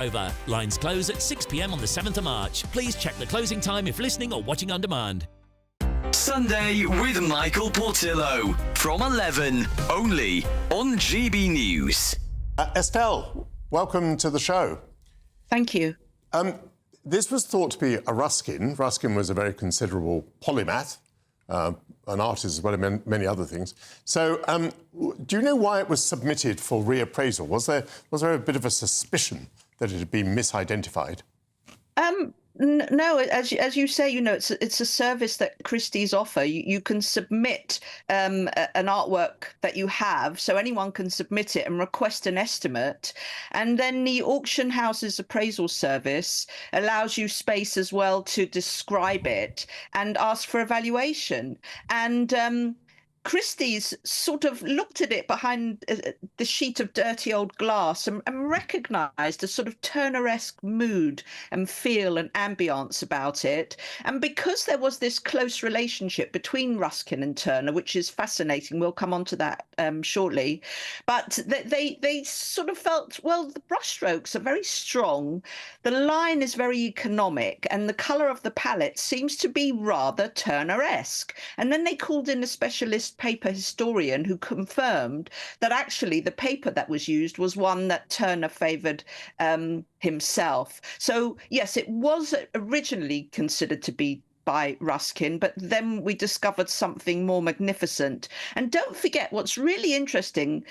Over. Lines close at 6 p.m. on the 7th of March. Please check the closing time if listening or watching on demand. Sunday with Michael Portillo from 11, only on GB News. Estelle, welcome to the show. Thank you. This was thought to be a Ruskin. Ruskin was a very considerable polymath, an artist as well as many other things. So, do you know why it was submitted for reappraisal? Was there a bit of a suspicion that it had been misidentified? No, as you say, it's a service that Christie's offer. You can submit an artwork that you have, so anyone can submit it and request an estimate, and then the auction house's appraisal service allows you space as well to describe it and ask for evaluation. And Christie's sort of looked at it behind the sheet of dirty old glass and recognised a sort of Turner-esque mood and feel and ambience about it. And because there was this close relationship between Ruskin and Turner, which is fascinating, we'll come on to that shortly, but they sort of felt, well, the brushstrokes are very strong, the line is very economic, and the colour of the palette seems to be rather Turner-esque. And then they called in a specialist paper historian who confirmed that actually the paper that was used was one that Turner favoured himself. So yes, it was originally considered to be by Ruskin, but then we discovered something more magnificent. And don't forget, what's really interesting,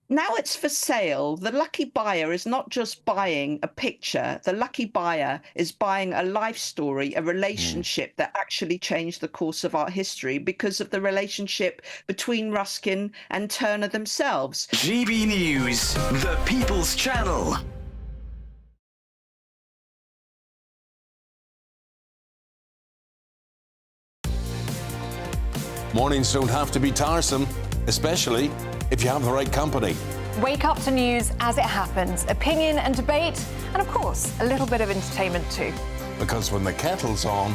now it's for sale. The lucky buyer is not just buying a picture. The lucky buyer is buying a life story, a relationship that actually changed the course of art history because of the relationship between Ruskin and Turner themselves. GB News, the People's Channel. Mornings don't have to be tiresome, especially if you have the right company. Wake up to news as it happens, opinion and debate, and of course, a little bit of entertainment too. Because when the kettle's on,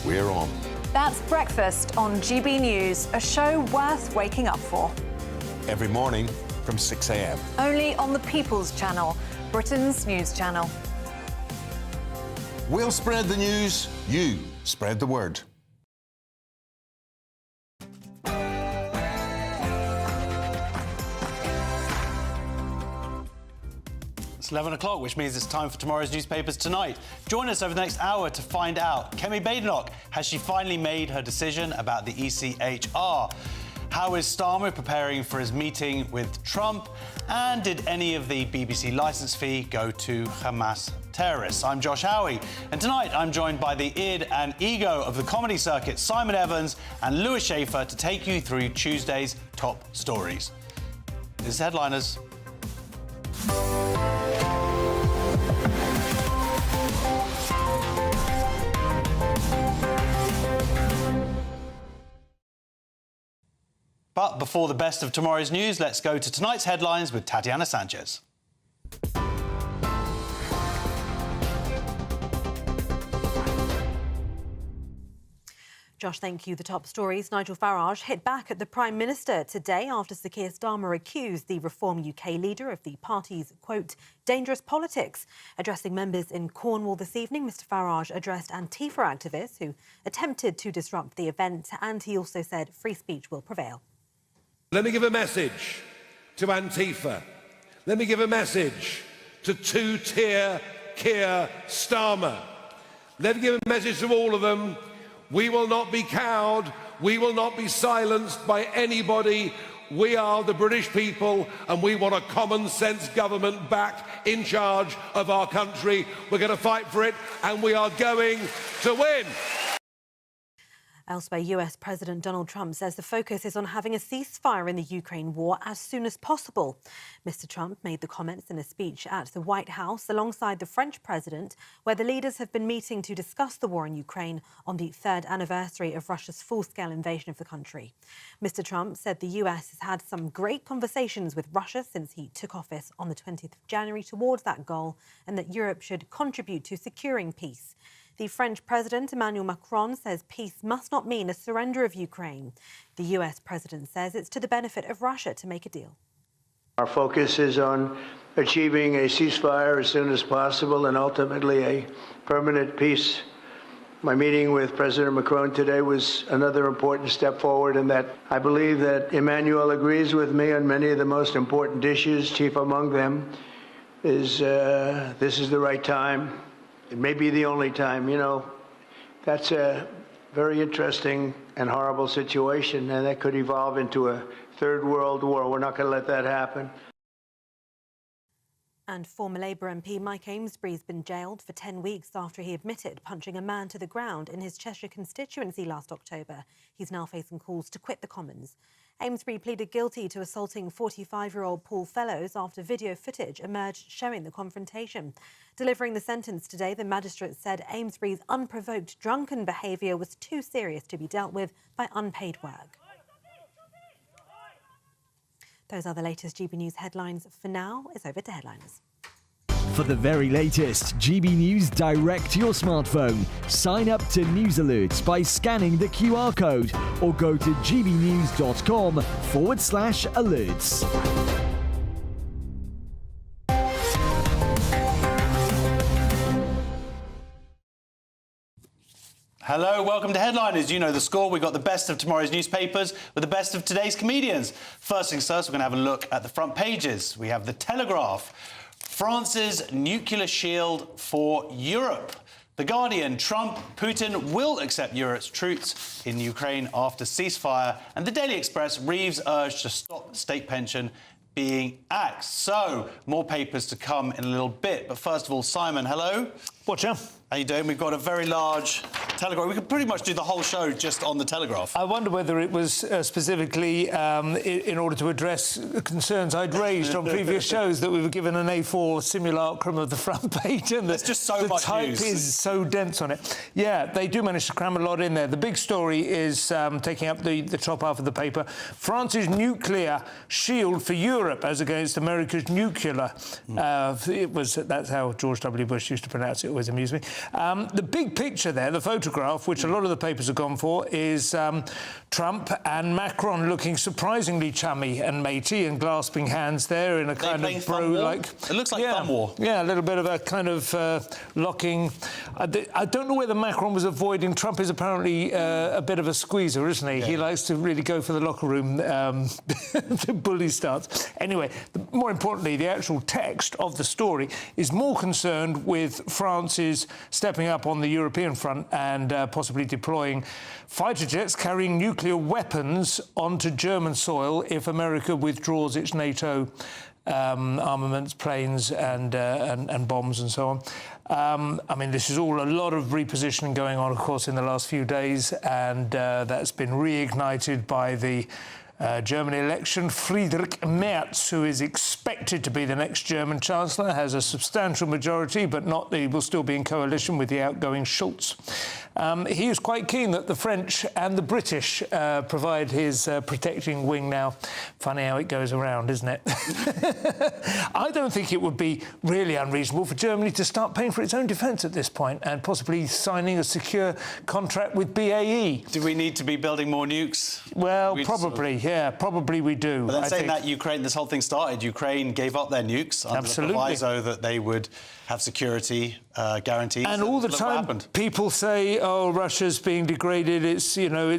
we're on. That's Breakfast on GB News, a show worth waking up for. Every morning from 6 a.m. Only on the People's Channel, Britain's news channel. We'll spread the news, you spread the word. It's 11 o'clock, which means it's time for tomorrow's newspapers tonight. Join us over the next hour to find out. Kemi Badenoch, has she finally made her decision about the ECHR? How is Starmer preparing for his meeting with Trump? And did any of the BBC licence fee go to Hamas terrorists? I'm Josh Howie, and tonight I'm joined by the id and ego of the comedy circuit, Simon Evans and Lewis Schaefer, to take you through Tuesday's top stories. This is Headliners. But before the best of tomorrow's news, let's go to tonight's headlines with Tatiana Sanchez. Josh, thank you. The top stories. Nigel Farage hit back at the Prime Minister today after Sir Keir Starmer accused the Reform UK leader of the party's, quote, dangerous politics. Addressing members in Cornwall this evening, Mr Farage addressed Antifa activists who attempted to disrupt the event, and he also said free speech will prevail. Let me give a message to Antifa. Let me give a message to two-tier Keir Starmer. Let me give a message to all of them. We will not be cowed. We will not be silenced by anybody. We are the British people, and we want a common-sense government back in charge of our country. We're going to fight for it, and we are going to win. Elsewhere, US President Donald Trump says the focus is on having a ceasefire in the Ukraine war as soon as possible. Mr Trump made the comments in a speech at the White House alongside the French president, where the leaders have been meeting to discuss the war in Ukraine on the third anniversary of Russia's full-scale invasion of the country. Mr Trump said the US has had some great conversations with Russia since he took office on the 20th of January towards that goal, and that Europe should contribute to securing peace. The French President Emmanuel Macron says peace must not mean a surrender of Ukraine. The US President says it's to the benefit of Russia to make a deal. Our focus is on achieving a ceasefire as soon as possible and ultimately a permanent peace. My meeting with President Macron today was another important step forward in that I believe that Emmanuel agrees with me on many of the most important issues. Chief among them is this is the right time. It may be the only time. You know, that's a very interesting and horrible situation, and that could evolve into a third world war. We're not going to let that happen. And former Labour MP Mike Amesbury's been jailed for 10 weeks after he admitted punching a man to the ground in his Cheshire constituency last October. He's now facing calls to quit the Commons. Amesbury pleaded guilty to assaulting 45-year-old Paul Fellows after video footage emerged showing the confrontation. Delivering the sentence today, the magistrate said Amesbury's unprovoked drunken behaviour was too serious to be dealt with by unpaid work. Those are the latest GB News headlines. For now, it's over to headliners. For the very latest GB News direct to your smartphone, sign up to News Alerts by scanning the QR code or go to gbnews.com/alerts. Hello, welcome to Headliners. You know the score. We've got the best of tomorrow's newspapers with the best of today's comedians. First things first, we're going to have a look at the front pages. We have The Telegraph, France's nuclear shield for Europe. The Guardian, Trump, Putin will accept Europe's troops in Ukraine after ceasefire. And the Daily Express, Reeves urged to stop state pension being axed. So, more papers to come in a little bit. But first of all, Simon, hello. Watcher. How you doing? We've got a very large Telegraph. We could pretty much do the whole show just on the Telegraph. I wonder whether it was specifically in order to address the concerns I'd raised on previous shows that we were given an A4 simulacrum of the front page, and there's just so much type news. is so dense on it. Yeah, they do manage to cram a lot in there. The big story is taking up the top half of the paper. France's nuclear shield for Europe as against America's nuclear. That's how George W. Bush used to pronounce it. It always amused me. The big picture there, the photograph, which a lot of the papers have gone for, is Trump and Macron looking surprisingly chummy and matey and grasping hands there in a kind of bro-like... It looks like thumb war. Yeah, a little bit of a kind of locking... I don't know whether Macron was avoiding... Trump is apparently a bit of a squeezer, isn't he? Yeah. He likes to really go for the locker room, the bully stance. Anyway, more importantly, the actual text of the story is more concerned with France's stepping up on the European front and possibly deploying fighter jets carrying nuclear weapons onto German soil if America withdraws its NATO armaments, planes and bombs and so on. I mean, this is all a lot of repositioning going on, of course, in the last few days, and that's been reignited by the German election. Friedrich Merz, who is expected to be the next German Chancellor, has a substantial majority, but he will still be in coalition with the outgoing Schulz. He is quite keen that the French and the British provide his protecting wing now. Funny how it goes around, isn't it? I don't think it would be really unreasonable for Germany to start paying for its own defence at this point and possibly signing a secure contract with BAE. Do we need to be building more nukes? Well, probably. Yeah, probably we do. But then saying that Ukraine, this whole thing started, Ukraine gave up their nukes under the proviso that they would have security guarantees. And all the time people say, oh, Russia's being degraded, it's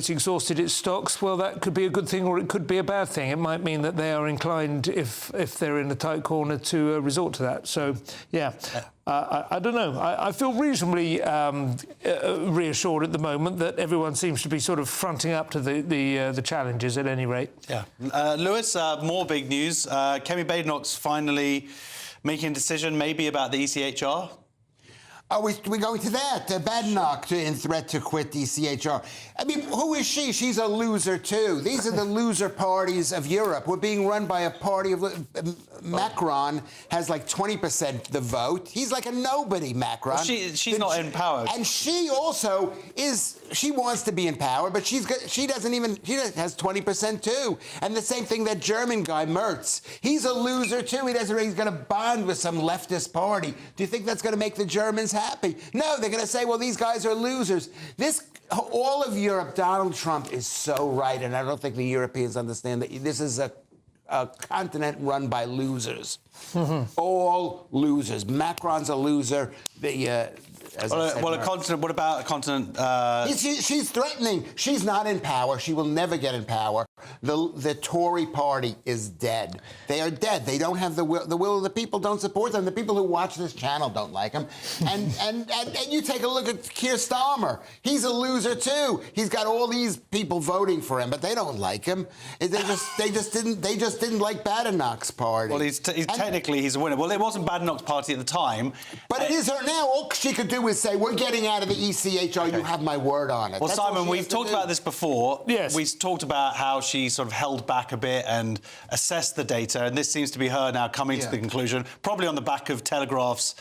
exhausted its stocks. Well, that could be a good thing or it could be a bad thing. It might mean that they are inclined, if they're in a tight corner, to resort to that. So, yeah. I don't know. I feel reasonably reassured at the moment that everyone seems to be sort of fronting up to the challenges at any rate. Yeah. Lewis, more big news. Kemi Badenoch's finally making a decision maybe about the ECHR. Oh, we're going to that. Badenoch in threat to quit ECHR. I mean, who is she? She's a loser, too. These are the loser parties of Europe. We're being run by a party of... Macron has like 20% the vote. He's like a nobody, Macron. Well, she's not in power. And she also is... She wants to be in power, but she has 20% too. And the same thing, that German guy, Merz. He's a loser, too. He's going to bond with some leftist party. Do you think that's going to make the Germans happy? No, they're going to say, well, these guys are losers. All of Europe, Donald Trump is so right, and I don't think the Europeans understand that this is a a continent run by losers. All losers. Macron's a loser. A continent. What about a continent? She's threatening. She's not in power. She will never get in power. The Tory party is dead. They are dead. They don't have the will. The will of the people don't support them. The people who watch this channel don't like them. And you take a look at Keir Starmer. He's a loser too. He's got all these people voting for him, but they don't like him. They just didn't like Badenoch's party. Well, technically he's a winner. Well, it wasn't Badenoch's party at the time, but it is her now. All she could do is say, "We're getting out of the ECHR. You have my word on it." Well, Simon, we've talked about this before. Yes. We've talked about how she sort of held back a bit and assessed the data, and this seems to be her now coming to the conclusion, probably on the back of Telegraph's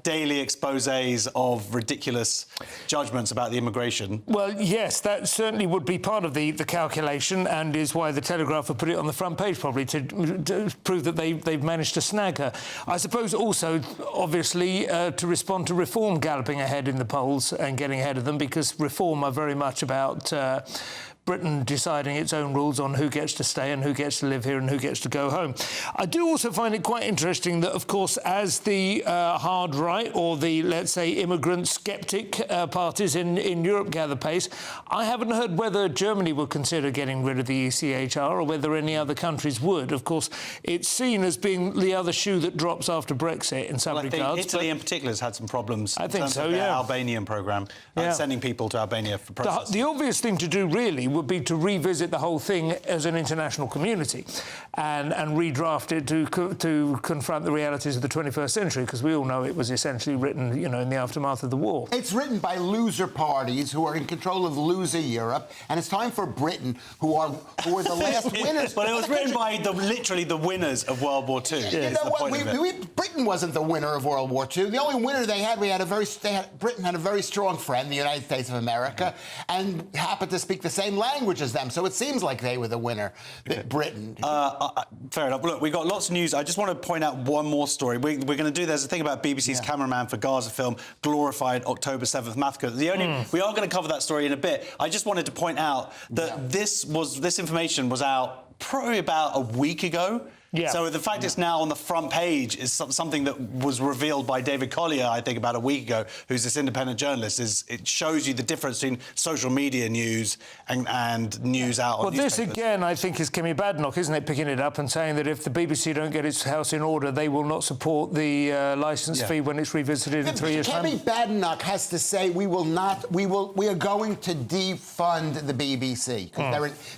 daily exposés of ridiculous judgments about the immigration. Well, yes, that certainly would be part of the calculation, and is why the Telegraph have put it on the front page, probably to prove that they've managed to snag her. I suppose also, obviously, to respond to Reform galloping ahead in the polls and getting ahead of them, because Reform are very much about Britain deciding its own rules on who gets to stay and who gets to live here and who gets to go home. I do also find it quite interesting that, of course, as the hard right or the, let's say, immigrant sceptic parties in Europe gather pace, I haven't heard whether Germany will consider getting rid of the ECHR or whether any other countries would. Of course, it's seen as being the other shoe that drops after Brexit in some regards. I think Italy in particular has had some problems I think so, of their Albanian programme, sending people to Albania for process. The obvious thing to do, really, would be to revisit the whole thing as an international community and redraft it to confront the realities of the 21st century, because we all know it was essentially written, you know, in the aftermath of the war. It's written by loser parties who are in control of loser Europe, and it's time for Britain, who are the last winners. Well, it was written by literally the winners of World War II. You know what? Britain wasn't the winner of World War II. The only winner they had, Britain had a very strong friend, the United States of America, and happened to speak the same language as them. So it seems like they were the winner, Britain. Fair enough. Look, we've got lots of news. I just want to point out one more story. We're going to do, there's a thing about BBC's cameraman for Gaza film, glorified October 7th massacre. We are going to cover that story in a bit. I just wanted to point out that this information was out probably about a week ago. Yeah. So the fact it's now on the front page is something that was revealed by David Collier, I think, about a week ago, who's this independent journalist. It shows you the difference between social media news and news out on newspapers. This, again, I think is Kemi Badenoch, isn't it, picking it up and saying that if the BBC don't get its house in order, they will not support the licence fee when it's revisited in 3 years' time. Kemi Badenoch has to say we are going to defund the BBC.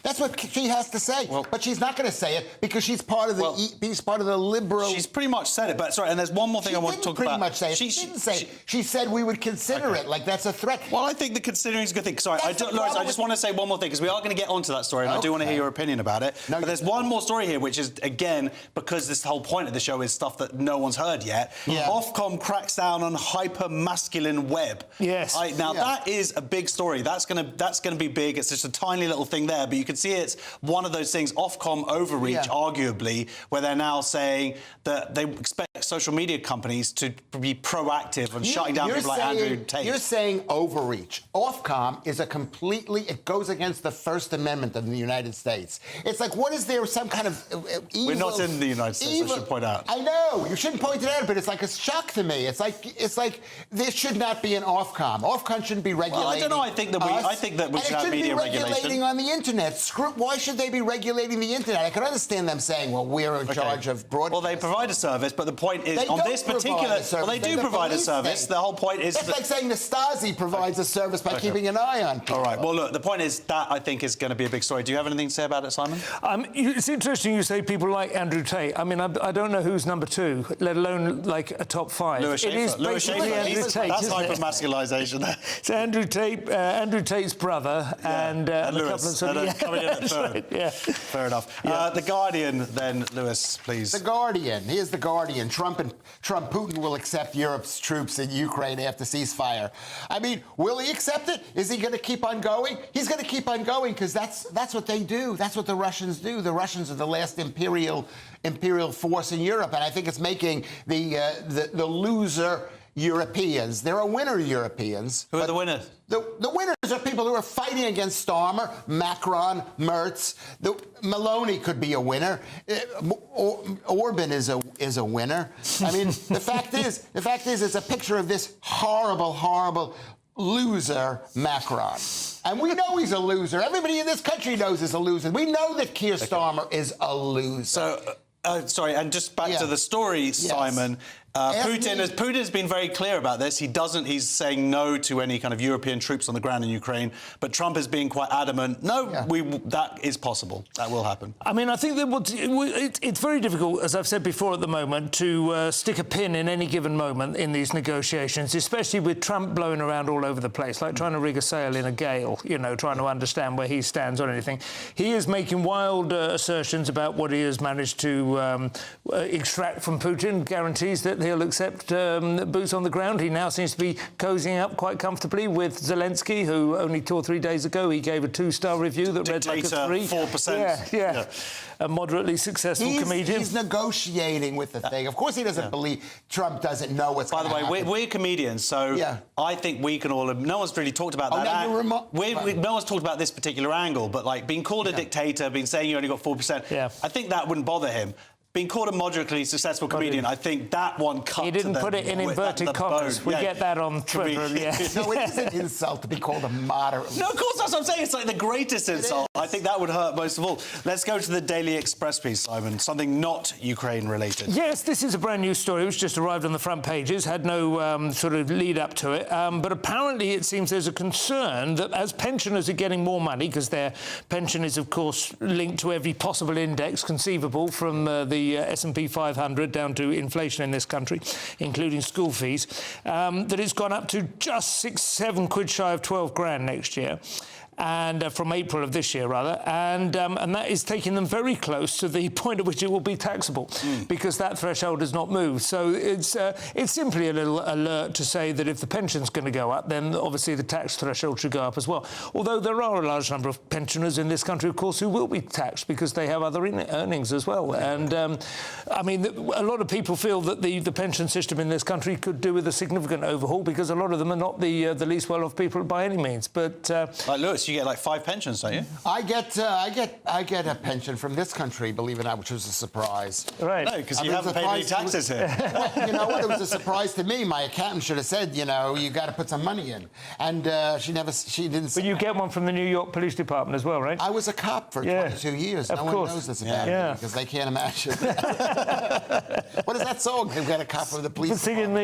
That's what she has to say. Well, but she's not going to say it because she's part of the he's part of the liberal... She's pretty much said it, but sorry, and there's one more thing I want to talk about. She didn't pretty much say it. She didn't say it. She said we would consider it, like that's a threat. Well, I think the considering is a good thing. Sorry, Lawrence, I just want to say one more thing, because we are going to get onto that story, and I do want to hear your opinion about it. No, but there's one more story here, which is, again, because this whole point of the show is stuff that no one's heard yet. Yeah. Ofcom cracks down on hyper-masculine web. Yes. That is a big story. That's going to be big. It's just a tiny little thing there, but you can see it's one of those things, Ofcom overreach, arguably, where they're now saying that they expect social media companies to be proactive and shutting down people like Andrew Tate. You're saying overreach. Ofcom is it goes against the First Amendment of the United States. It's like, what is there, some kind of evil... We're not in the United States, I should point out. I know, you shouldn't point it out, but it's like a shock to me. It's like there should not be an Ofcom. Ofcom shouldn't be regulating. Well, I don't know, I think that we should have media regulation. Regulating on the internet. Why should they be regulating the internet? I can understand them saying, well, we're in charge of broadcast. Well, they provide a service, but the point is, on this particular... Well, they do provide a service. The whole point is... It's like saying the Stasi provides a service by keeping an eye on people. All right, well, look, the point is that, I think, is going to be a big story. Do you have anything to say about it, Simon? It's interesting you say people like Andrew Tate. I mean, I don't know who's number 2, let alone, like, a top 5. Lewis Schaefer. It is basically Andrew Tate, that's hyper-masculisation there. It's Andrew Tate's brother and a Lewis, couple of... coming in at third. Right, Fair enough. The Guardian, then, Lewis, please. The Guardian. Here's The Guardian. Putin will accept Europe's troops in Ukraine after ceasefire. I mean, will he accept it? Is he going to keep on going? He's going to keep on going because that's what they do. That's what the Russians do. The Russians are the last imperial force in Europe, and I think it's making the loser Europeans. There are winner Europeans. Who are the winners? The winners are people who are fighting against Starmer, Macron, Merz. Meloni could be a winner. Orban is a winner. I mean, the fact is, it's a picture of this horrible loser Macron. And we know he's a loser. Everybody in this country knows he's a loser. We know that Keir Starmer is a loser. So, sorry, and just back to the story, Simon. Putin's been very clear about this. He's saying no to any kind of European troops on the ground in Ukraine. But Trump is being quite adamant. No, that is possible. That will happen. I mean, I think that it's very difficult, as I've said before at the moment, to stick a pin in any given moment in these negotiations, especially with Trump blowing around all over the place, like trying to rig a sail in a gale, trying to understand where he stands on anything. He is making wild assertions about what he has managed to extract from Putin, guarantees that he'll accept boots on the ground. He now seems to be cozying up quite comfortably with Zelensky, who only 2 or 3 days ago he gave a 2-star review that read like a 3. 4%. Yeah. A moderately successful comedian. He's negotiating with the thing. Of course he doesn't believe Trump doesn't know what's going to happen. By the way, we're comedians, so I think we can all... No one's really talked about that. No one's talked about this particular angle, but like being called a dictator, being saying you only got 4%, I think that wouldn't bother him. Being called a moderately successful comedian, I think that one cut. He didn't put it in inverted commas. We get that on Twitter. No, it is an insult to be called a moderate. No, of course, that's what I'm saying. It's like the greatest insult. I think that would hurt most of all. Let's go to the Daily Express piece, Simon. Something not Ukraine-related. Yes, this is a brand new story which just arrived on the front pages, had no sort of lead up to it. But apparently it seems there's a concern that as pensioners are getting more money, because their pension is, of course, linked to every possible index conceivable from the S&P 500 down to inflation in this country, including school fees, that it's gone up to just 6-7 quid shy of 12 grand next year. And from April of this year, rather, and that is taking them very close to the point at which it will be taxable, because that threshold has not moved. So it's simply a little alert to say that if the pension's going to go up, then obviously the tax threshold should go up as well. Although there are a large number of pensioners in this country, of course, who will be taxed because they have other earnings as well. And I mean, a lot of people feel that the pension system in this country could do with a significant overhaul, because a lot of them are not the least well-off people by any means. But like Lewis, you get like 5 pensions, don't you? I get a pension from this country, believe it or not, which was a surprise. Right. No, because you haven't paid any taxes here. Well, you know what? It was a surprise to me. My accountant should have said, you got to put some money in, and she didn't. But you get one from the New York Police Department as well, right? I was a cop for 22 years. Of no course. one knows this about me because they can't imagine. What is that song? They've got a cop from the police. Singing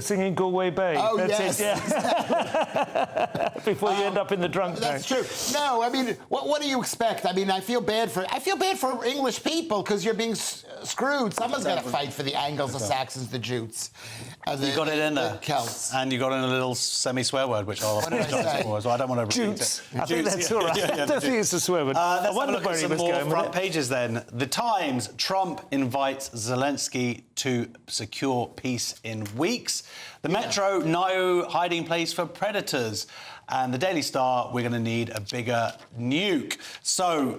singing Galway Bay. Oh, That's yes. It, Before you end up in the drunk tank. That's true. No, I mean, what do you expect? I mean, I feel bad for English people because you're being screwed. Someone's got to fight for the Angles, the Saxons, the Jutes. You got it in there. The Celts. And you got in a little semi-swear word, which I'll apologise for, so I don't want to repeat Jutes. it. I think that's all right. I don't think it's a swear word. Let's have a look at some more front pages then. The Times, Trump invites Zelensky to secure peace in weeks. The Metro, no hiding place for predators. And the Daily Star, we're going to need a bigger nuke. So,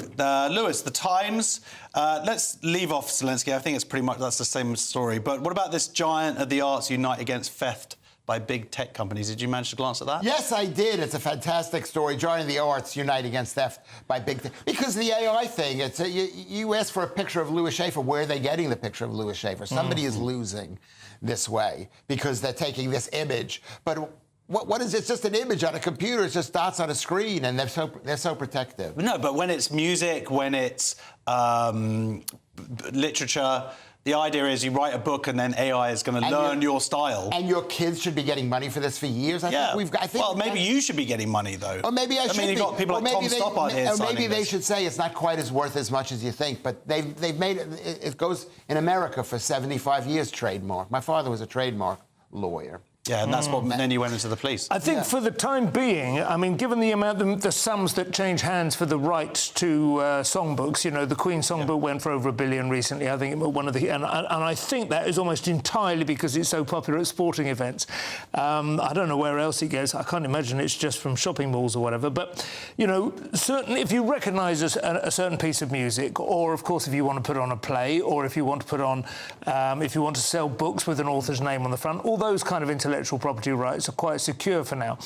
Lewis, the Times, let's leave off Zelensky. I think it's pretty much, that's the same story. But what about this giant of the arts unite against theft by big tech companies? Did you manage to glance at that? Yes, I did. It's a fantastic story. Giant of the arts unite against theft by big tech. Because the AI thing, it's you asked for a picture of Louis Schaefer. Where are they getting the picture of Louis Schaefer? Somebody is losing this way because they're taking this image. But what is it? It's just an image on a computer. It's just dots on a screen, and they're so protective. No, but when it's music, when it's literature, the idea is you write a book and then AI is going to learn your style. And your kids should be getting money for this for years. I think maybe you should be getting money though. Or maybe I should. You've got people like Tom Stoppard here. Or maybe they should say it's not quite as worth as much as you think. But they've made it. It goes in America for 75 years. Trademark. My father was a trademark lawyer. Yeah, and that's what then you went into the police. I think for the time being, I mean, given the amount, the sums that change hands for the rights to songbooks, you know, the Queen songbook went for over $1 billion recently. I think one of the, and I think that is almost entirely because it's so popular at sporting events. I don't know where else it goes. I can't imagine it's just from shopping malls or whatever. But you know, certainly if you recognise a certain piece of music, or of course if you want to put on a play, or if you want to put on, if you want to sell books with an author's name on the front, all those kind of intellectual property rights are quite secure for now.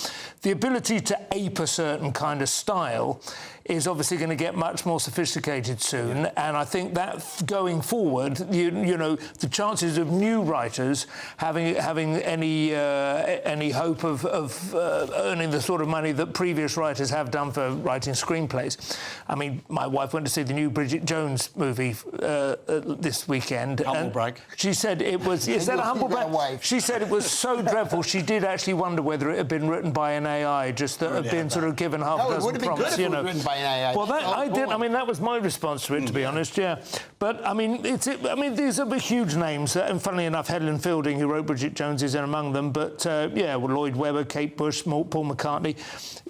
The ability to ape a certain kind of style is obviously going to get much more sophisticated soon, and I think that going forward, you know, the chances of new writers having any hope of earning the sort of money that previous writers have done for writing screenplays. I mean, my wife went to see the new Bridget Jones movie this weekend. Humble brag. She said it was. Is that a humble brag? She said it was so dreadful. She did actually wonder whether it had been written by an AI, just that had been sort of given half a dozen prompts. You know. Well, that I did. I mean, that was my response to it, to be honest. Yeah, but I mean, these are huge names, and funnily enough, Helen Fielding, who wrote Bridget Jones, is in among them. But yeah, well, Lloyd Webber, Kate Bush, Paul McCartney.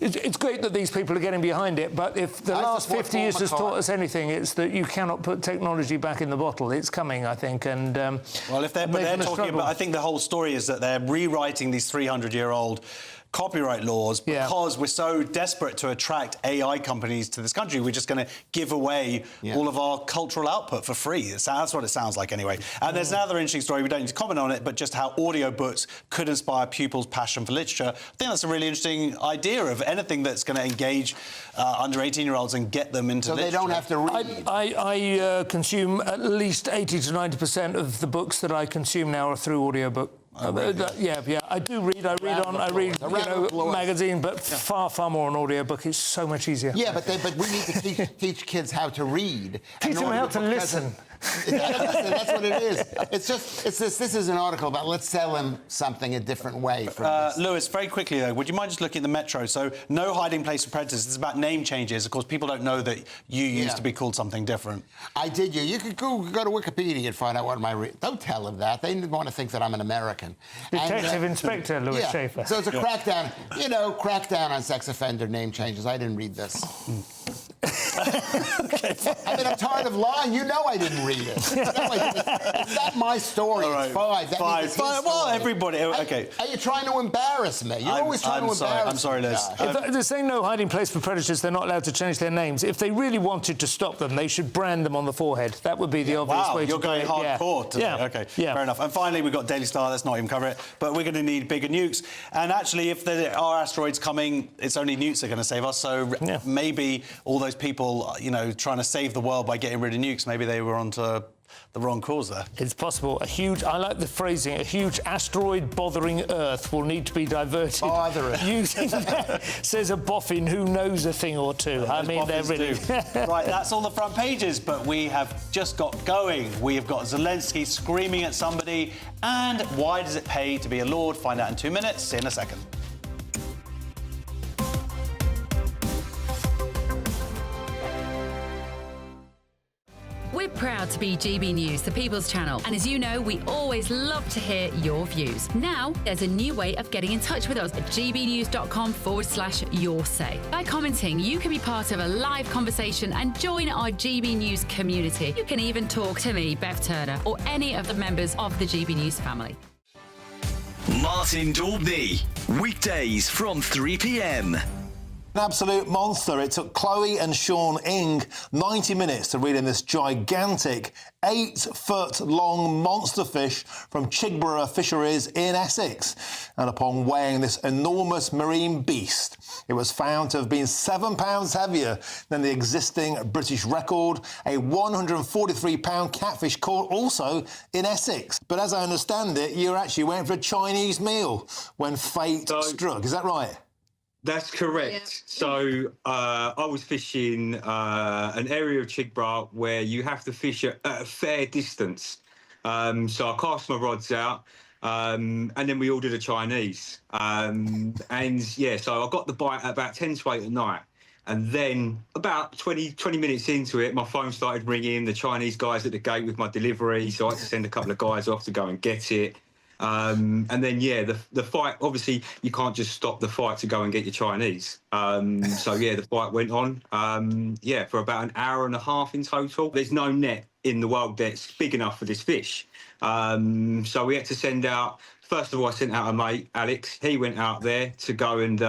It's great that these people are getting behind it. But if the last 50 years has taught us anything, it's that you cannot put technology back in the bottle. It's coming, I think. And well, if they're talking about, I think the whole story is that they're rewriting these 300-year-old copyright laws because we're so desperate to attract AI companies to this country. We're just going to give away all of our cultural output for free. That's what it sounds like anyway. And there's another interesting story, we don't need to comment on it, but just how audiobooks could inspire pupils' passion for literature. I think that's a really interesting idea of anything that's going to engage under 18-year-olds and get them into literature. So they don't have to read. I consume at least 80 to 90% of the books that I consume now are through audiobook. Yeah, I do read. I read, magazine, but far more on audiobook. It's so much easier. Yeah, but we need to teach kids how to read. Teach them how to listen. That's what it is. This is an article about let's sell them something a different way. Lewis, very quickly though, would you mind just looking at the Metro? So no hiding place for predators. It's about name changes. Of course, people don't know that you used to be called something different. I did. You could go to Wikipedia and find out what don't tell them that. They want to think that I'm an American. Detective Inspector Lewis Schaefer. So it's a crackdown. Crackdown on sex offender name changes. I didn't read this. I mean, I'm tired of lying. You know I didn't read it. It's not my story. All right. It's five. Well, everybody. Okay. Are you trying to embarrass me? You're always trying to embarrass me. I'm sorry, Liz. If they're saying no hiding place for predators, they're not allowed to change their names. If they really wanted to stop them, they should brand them on the forehead. That would be the obvious way to do it. You're going hardcore today. Yeah. Okay, fair enough. And finally, we've got Daily Star. Let's not even cover it. But we're going to need bigger nukes. And actually, if there are asteroids coming, it's only nukes that are going to save us. So maybe all those people, trying to save the world by getting rid of nukes, maybe they were onto the wrong cause there. It's possible. I like the phrasing, a huge asteroid bothering Earth will need to be diverted. Using that, says a boffin who knows a thing or two. I mean, they're really... Right, that's all the front pages, but we have just got going. We have got Zelensky screaming at somebody, and why does it pay to be a lord? Find out in 2 minutes. See you in a second. We're proud to be GB News, the People's Channel. And as you know, we always love to hear your views. Now, there's a new way of getting in touch with us at gbnews.com/your-say. By commenting, you can be part of a live conversation and join our GB News community. You can even talk to me, Bev Turner, or any of the members of the GB News family. Martin Daubney, weekdays from 3 p.m. An absolute monster. It took Chloe and Sean Ing 90 minutes to reel in this gigantic 8-foot-long monster fish from Chigborough Fisheries in Essex. And upon weighing this enormous marine beast, it was found to have been 7 pounds heavier than the existing British record, a 143-pound catfish caught also in Essex. But as I understand it, you actually went for a Chinese meal when fate struck. Is that right? That's correct. So I was fishing an area of Chigborough where you have to fish at a fair distance. So I cast my rods out and then we ordered a Chinese. So I got the bite at about 10 to 8 at night. And then about 20 minutes into it, my phone started ringing, the Chinese guys at the gate with my delivery. So I had to send a couple of guys off to go and get it. And then, the fight, obviously, you can't just stop the fight to go and get your Chinese. The fight went on, for about an hour and a half in total. There's no net in the world that's big enough for this fish. So we had to send out. First of all, I sent out a mate, Alex. He went out there to go and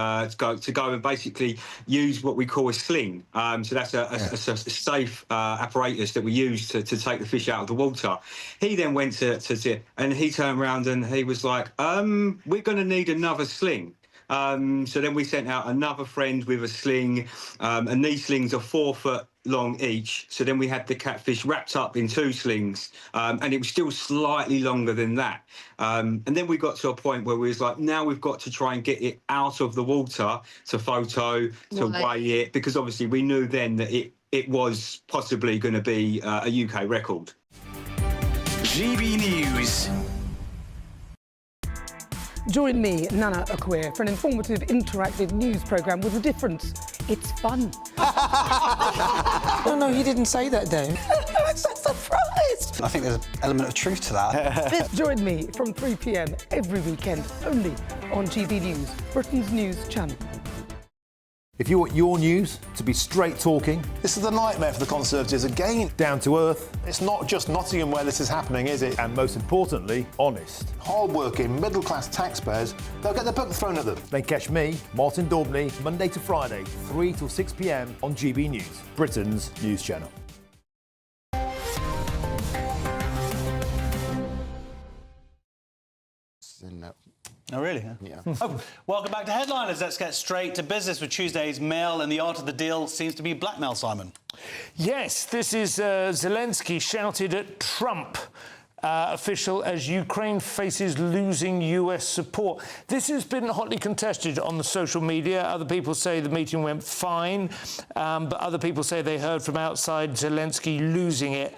basically use what we call a sling. So that's a safe apparatus that we use to take the fish out of the water. He then went and he turned around and he was like, "We're going to need another sling." So then we sent out another friend with a sling, and these slings are 4 foot long each. So then we had the catfish wrapped up in 2 slings, and it was still slightly longer than that. And then we got to a point where we was like, now we've got to try and get it out of the water to photo, to weigh it, because obviously we knew then that it was possibly going to be a UK record. GB News. Join me, Nana Akwe, for an informative, interactive news programme with a difference. It's fun. No, he didn't say that, Dave. I'm so surprised. I think there's an element of truth to that. Join me from 3 p.m. every weekend, only on GB News, Britain's news channel. If you want your news to be straight talking, This is the nightmare for the Conservatives again. down to earth, It's not just Nottingham where this is happening, is it? and most importantly, honest, Hard-working, middle-class taxpayers, they'll get their book thrown at them. then catch me, Martin Daubney, Monday to Friday, 3 till 6 p.m. on GB News, Britain's news channel. Oh, really? Yeah. Welcome back to Headliners. Let's get straight to business with Tuesday's Mail, and the art of the deal seems to be blackmail, Simon. Yes, this is Zelensky shouted at Trump official as Ukraine faces losing US support. This has been hotly contested on the social media. Other people say the meeting went fine, but other people say they heard from outside Zelensky losing it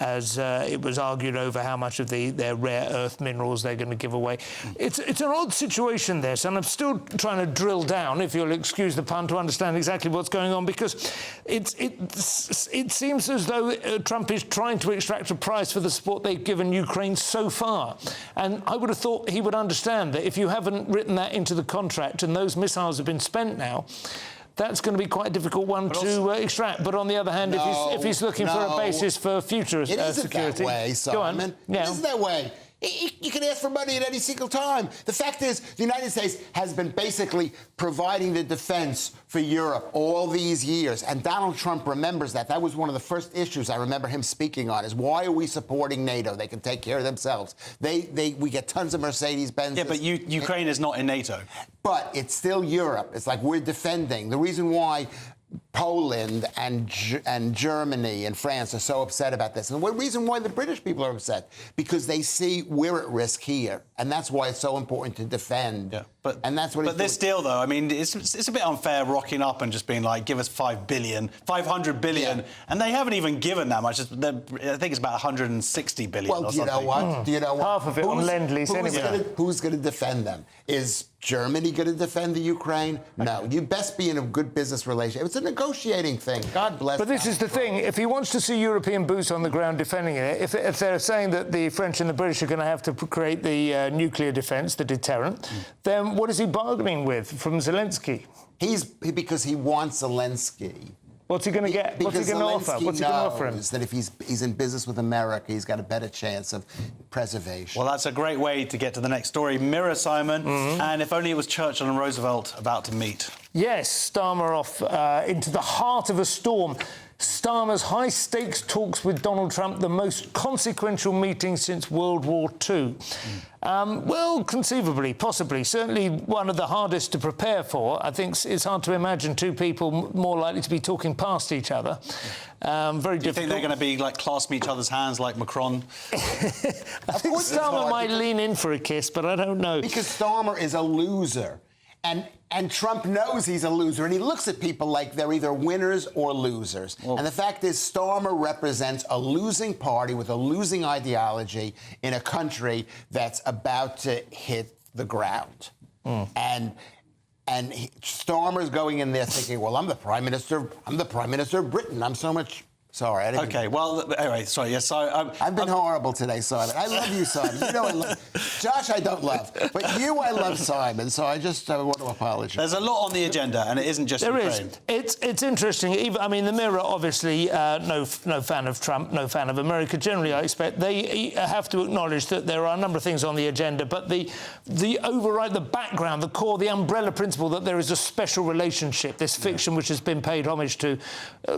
as it was argued over how much of their rare earth minerals they're going to give away. It's an odd situation, this, and I'm still trying to drill down, if you'll excuse the pun, to understand exactly what's going on, because it seems as though Trump is trying to extract a price for the support they've given Ukraine so far. And I would have thought he would understand that if you haven't written that into the contract and those missiles have been spent now, that's going to be quite a difficult one to extract. But on the other hand, if he's looking for a basis for future security... It isn't that way, Simon. Yeah. It isn't that way. You can ask for money at any single time. The fact is, the United States has been basically providing the defense for Europe all these years, and Donald Trump remembers that. That was one of the first issues I remember him speaking on, is why are we supporting NATO? They can take care of themselves. We get tons of Mercedes-Benz. Yeah, but Ukraine is not in NATO. But it's still Europe. It's like we're defending. The reason why Poland and Germany and France are so upset about this, and the reason why the British people are upset, because they see we're at risk here, and that's why it's so important to defend. Yeah, but that's what. But this deal, though, I mean, it's a bit unfair rocking up and just being like, give us 500 billion, and they haven't even given that much. I think it's about 160 billion. Well, do you know what? Do you know what? Half of it on Lend-Lease anyway. Who's going to defend them? Is Germany going to defend the Ukraine? No. You best be in a good business relationship. It's a negotiating thing. God bless. But this is the thing. If he wants to see European boots on the ground defending it, if they're saying that the French and the British are going to have to create the nuclear defence, the deterrent, then what is he bargaining with from Zelensky? Because he wants Zelensky. What's he going to get? What's he going to offer? What's he going to offer him? That if he's in business with America, he's got a better chance of preservation. Well, that's a great way to get to the next story. Mirror, Simon, and if only it was Churchill and Roosevelt about to meet. Yes, Starmer off into the heart of a storm. Starmer's high-stakes talks with Donald Trump, the most consequential meeting since World War II. Well, conceivably, possibly, certainly one of the hardest to prepare for. I think it's hard to imagine two people more likely to be talking past each other. Very difficult. Do you think they're going to be, like, clasping each other's hands like Macron? I think Starmer might lean in for a kiss, but I don't know. Because Starmer is a loser. And Trump knows he's a loser, and he looks at people like they're either winners or losers. And the fact is, Starmer represents a losing party with a losing ideology in a country that's about to hit the ground. And Starmer's going in there thinking, well, I'm the prime minister of Britain. I'm so much Sorry. I didn't Okay, well, anyway, sorry, yes, so... I've been horrible today, Simon. I love you, Simon. You know I love... Josh, I don't love. But you, I love, Simon, so I just want to apologise. There's a lot on the agenda, and it isn't just Ukraine. It's interesting. Even, I mean, the Mirror, obviously, no fan of Trump, no fan of America. Generally, I expect they have to acknowledge that there are a number of things on the agenda, but the override, the background, the core, the umbrella principle that there is a special relationship, this fiction which has been paid homage to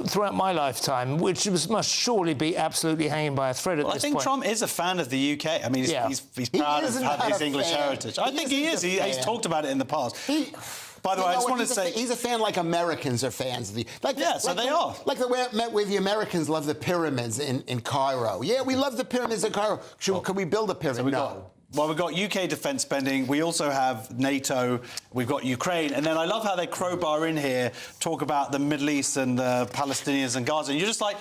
throughout my lifetime, which must surely be absolutely hanging by a thread at this point. I think Trump is a fan of the UK. I mean, he's proud of having his English heritage. I think he is. He's talked about it in the past. By the way, I just want to say... He's a fan like Americans are fans of the... they are. Like the way the Americans love the pyramids in Cairo. Yeah, we love the pyramids in Cairo. Could we build a pyramid? Well, we've got UK defence spending. We also have NATO. We've got Ukraine. And then I love how they crowbar in here, talk about the Middle East and the Palestinians and Gaza. And you're just like...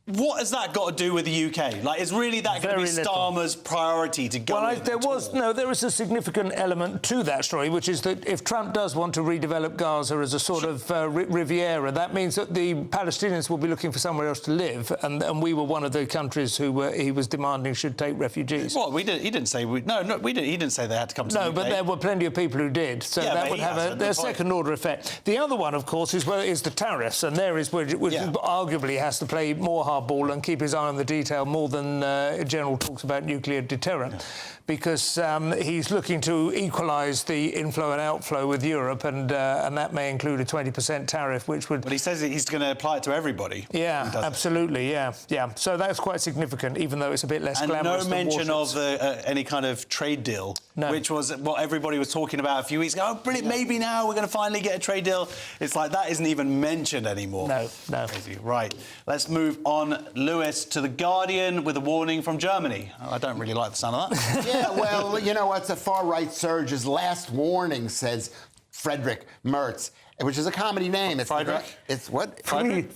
What has that got to do with the UK? Like, is really that going to be Starmer's priority to go in? There is a significant element to that story, which is that if Trump does want to redevelop Gaza as a sort of Riviera, that means that the Palestinians will be looking for somewhere else to live, and we were one of the countries who he was demanding should take refugees. Well, he didn't say we didn't. He didn't say they had to come to the UK. No, but there were plenty of people who did, so that would have a second-order effect. The other one, of course, is the tariffs, and there is which arguably has to play more hardball and keep his eye on the detail more than General talks about nuclear deterrent, because he's looking to equalise the inflow and outflow with Europe, and that may include a 20% tariff, which would... But he says that he's going to apply it to everybody. Yeah, absolutely, yeah. So that's quite significant, even though it's a bit less glamorous than mention of any kind of trade deal, which was what everybody was talking about a few weeks ago. Oh, brilliant, maybe now we're going to finally get a trade deal. It's like that isn't even mentioned anymore. No. Crazy. Right, let's move on, Lewis, to The Guardian with a warning from Germany. I don't really like the sound of that. Yeah, well, you know what? The far-right surge's last warning says Friedrich Merz, which is a comedy name. It's Friedrich? It's what? Friedrich,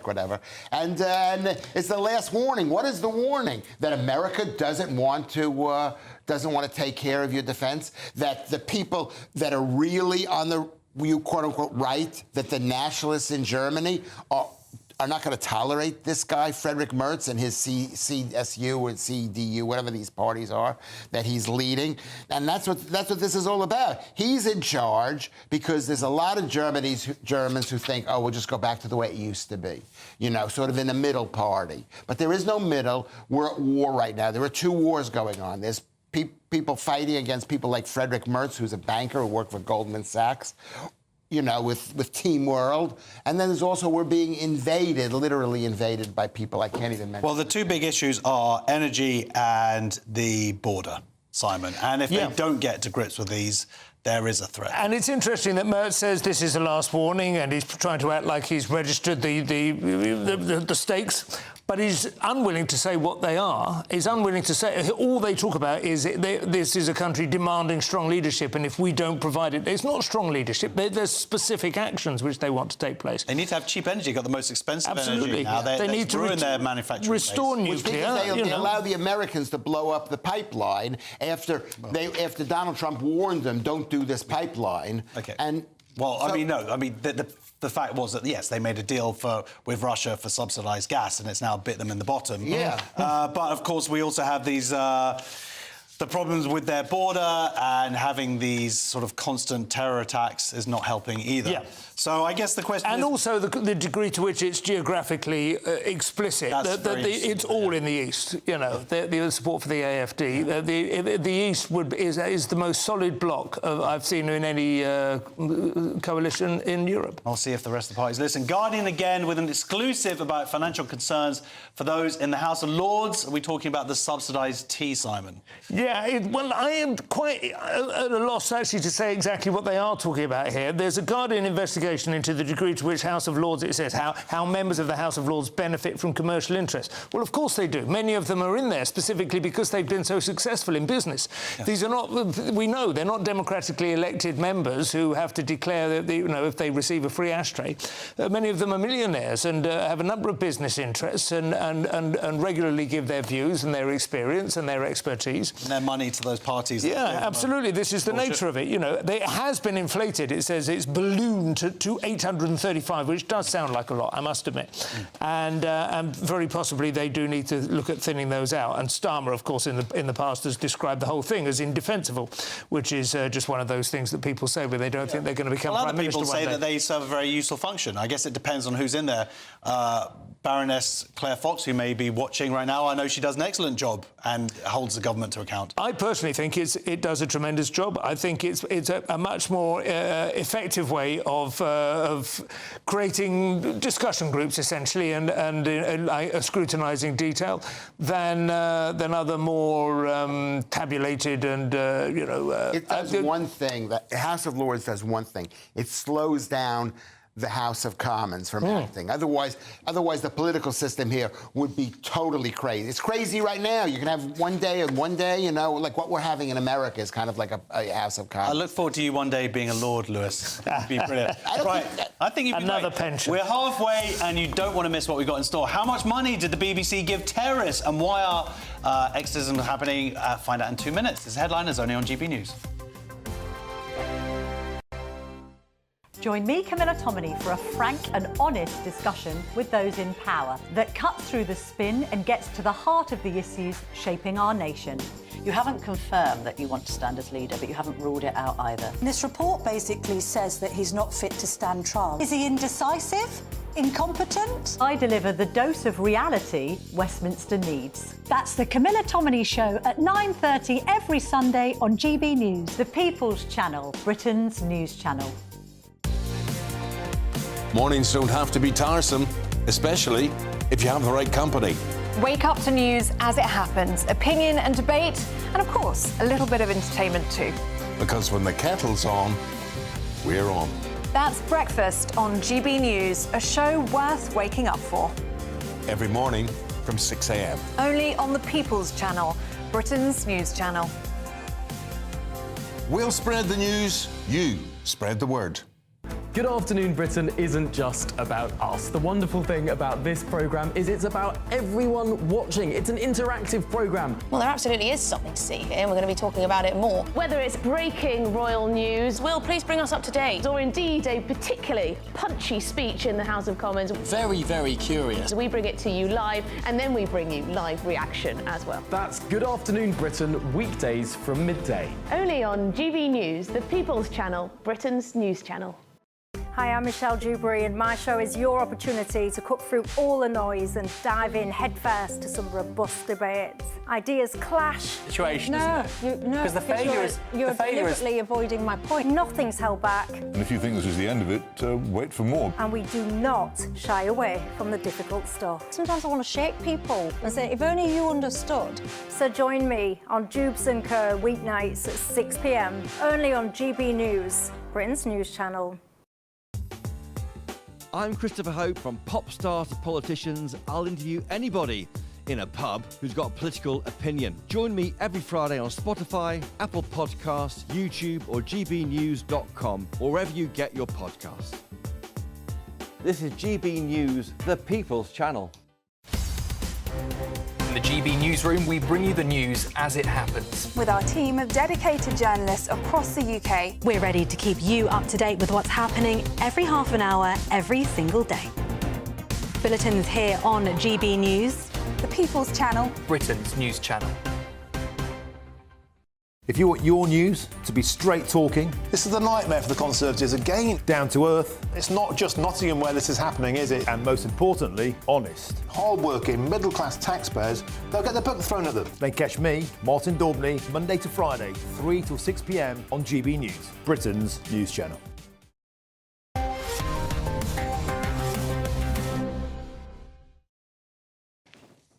whatever. And it's the last warning. What is the warning? That America doesn't want to take care of your defense? That the people that are really on the quote-unquote right, that the nationalists in Germany are not going to tolerate this guy, Friedrich Merz, and his CSU or CDU, whatever these parties are, that he's leading. And that's what this is all about. He's in charge because there's a lot of Germans who think, oh, we'll just go back to the way it used to be, sort of in the middle party. But there is no middle. We're at war right now. There are two wars going on. There's people fighting against people like Friedrich Merz, who's a banker who worked for Goldman Sachs, with Team World. And then there's also we're being invaded, literally invaded by people I can't even mention. Well, the two big issues are energy and the border, Simon. And if they don't get to grips with these, there is a threat. And it's interesting that Merz says this is the last warning, and he's trying to act like he's registered the stakes, but he's unwilling to say what they are. He's unwilling to say... All they talk about is this is a country demanding strong leadership, and if we don't provide it... It's not strong leadership. There's specific actions which they want to take place. They need to have cheap energy. Got the most expensive energy now. They need to ruin their manufacturing restore base. nuclear. They allow the Americans to blow up the pipeline after Donald Trump warned them, don't do this pipeline. Okay. And the fact was that, yes, they made a deal with Russia for subsidised gas, and it's now bit them in the bottom. Yeah. But, of course, we also have these... the problems with their border, and having these sort of constant terror attacks is not helping either. Yeah. So I guess the question is... And also the degree to which it's geographically explicit. It's all in the East, the support for the AfD. The East is the most solid bloc I've seen in any coalition in Europe. I'll see if the rest of the parties listen. Guardian again with an exclusive about financial concerns for those in the House of Lords. Are we talking about the subsidised tea, Simon? Yeah, well, I am quite at a loss, actually, to say exactly what they are talking about here. There's a Guardian investigation into the degree to which House of Lords, it says, how members of the House of Lords benefit from commercial interests. Well, of course they do. Many of them are in there specifically because they've been so successful in business. Yeah. These are not, we know, they're not democratically elected members who have to declare that, if they receive a free ashtray. Many of them are millionaires and have a number of business interests and regularly give their views and their experience and their expertise. their money to those parties. Yeah, absolutely. This is the nature of it. You know, it has been inflated. It says it's ballooned to 835, which does sound like a lot, I must admit. And very possibly they do need to look at thinning those out. And Starmer, of course, in the past has described the whole thing as indefensible, which is just one of those things that people say where they don't think they're going to become Prime Minister one day. Other people say that they serve a very useful function. I guess it depends on who's in there. Baroness Claire Fox, who may be watching right now, I know she does an excellent job and holds the government to account. I personally think it does a tremendous job. I think it's a much more effective way of creating discussion groups, essentially, and scrutinising detail than other more tabulated and It does one thing. The House of Lords does one thing. It slows down the House of Commons from acting. Otherwise, the political system here would be totally crazy. It's crazy right now. You can have one day, like what we're having in America is kind of like a House of Commons. I look forward to you one day being a Lord, Lewis. That'd be brilliant. I think you'd be another great. pension. We're halfway, and you don't want to miss what we've got in store. How much money did the BBC give terrorists, and why are exorcisms happening? Find out in 2 minutes. This headline is only on GB News. Join me, Camilla Tominey, for a frank and honest discussion with those in power that cuts through the spin and gets to the heart of the issues shaping our nation. You haven't confirmed that you want to stand as leader, but you haven't ruled it out either. This report basically says that he's not fit to stand trial. Is he indecisive? Incompetent? I deliver the dose of reality Westminster needs. That's the Camilla Tominey Show at 9:30 every Sunday on GB News. The People's Channel, Britain's news channel. Mornings don't have to be tiresome, especially if you have the right company. Wake up to news as it happens, opinion and debate, and of course, a little bit of entertainment too. Because when the kettle's on, we're on. That's Breakfast on GB News, a show worth waking up for. Every morning from 6 a.m. Only on the People's Channel, Britain's news channel. We'll spread the news, you spread the word. Good Afternoon Britain isn't just about us. The wonderful thing about this programme is it's about everyone watching. It's an interactive programme. Well, there absolutely is something to see here, and we're going to be talking about it more. Whether it's breaking royal news, Will, please bring us up to date, or indeed a particularly punchy speech in the House of Commons. Very, very curious. We bring it to you live, and then we bring you live reaction as well. That's Good Afternoon Britain, weekdays from midday. Only on GB News, the People's Channel, Britain's news channel. Hi, I'm Michelle Dewberry, and my show is your opportunity to cut through all the noise and dive in headfirst to some robust debates. Ideas clash. Situation, isn't it? No, because the failure is you're deliberately avoiding my point. Nothing's held back. And if you think this is the end of it, wait for more. And we do not shy away from the difficult stuff. Sometimes I want to shake people and say, if only you understood. So join me on Jubes & Co. weeknights at 6 p.m, only on GB News, Britain's news channel. I'm Christopher Hope. From pop stars to politicians, I'll interview anybody in a pub who's got a political opinion. Join me every Friday on Spotify, Apple Podcasts, YouTube or gbnews.com, or wherever you get your podcasts. This is GB News, the People's Channel. In the GB Newsroom, we bring you the news as it happens. With our team of dedicated journalists across the UK, we're ready to keep you up to date with what's happening every half an hour, every single day. Bulletins here on GB News, the People's Channel, Britain's news channel. If you want your news to be straight talking... This is a nightmare for the Conservatives again. Down to earth. It's not just Nottingham where this is happening, is it? And most importantly, honest. Hard-working, middle-class taxpayers, they'll get their book thrown at them. Then catch me, Martin Daubney, Monday to Friday, 3 till 6 p.m. on GB News, Britain's news channel.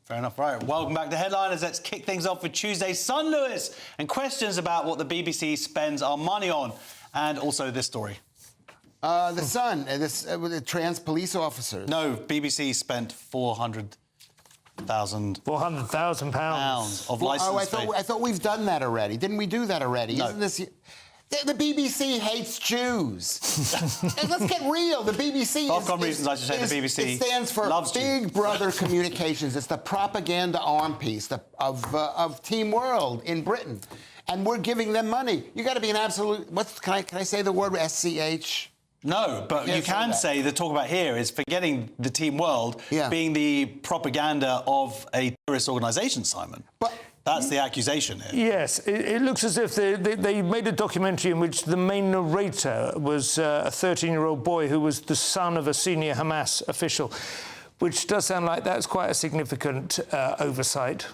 Fair enough. Right, welcome back to Headliners. Let's kick things off with Tuesday's Sun, Lewis, and questions about what the BBC spends our money on, and also this story. The Sun, the trans police officers. No, BBC spent £400,000 £400,000 of license fee. I thought we've done that already. Didn't we do that already? No. Isn't this... The BBC hates Jews. And let's get real. The BBC reasons I should say the BBC it stands for loves Big Jews. Brother Communications. It's the propaganda arm piece of Team World in Britain. And we're giving them money. You got to be an absolute... Can I say the word SCH? No, but you can say the talk about here is forgetting the Team World being the propaganda of a terrorist organisation, Simon. But that's the accusation here. Yes, it looks as if they made a documentary in which the main narrator was a 13-year-old boy who was the son of a senior Hamas official, which does sound like that's quite a significant oversight.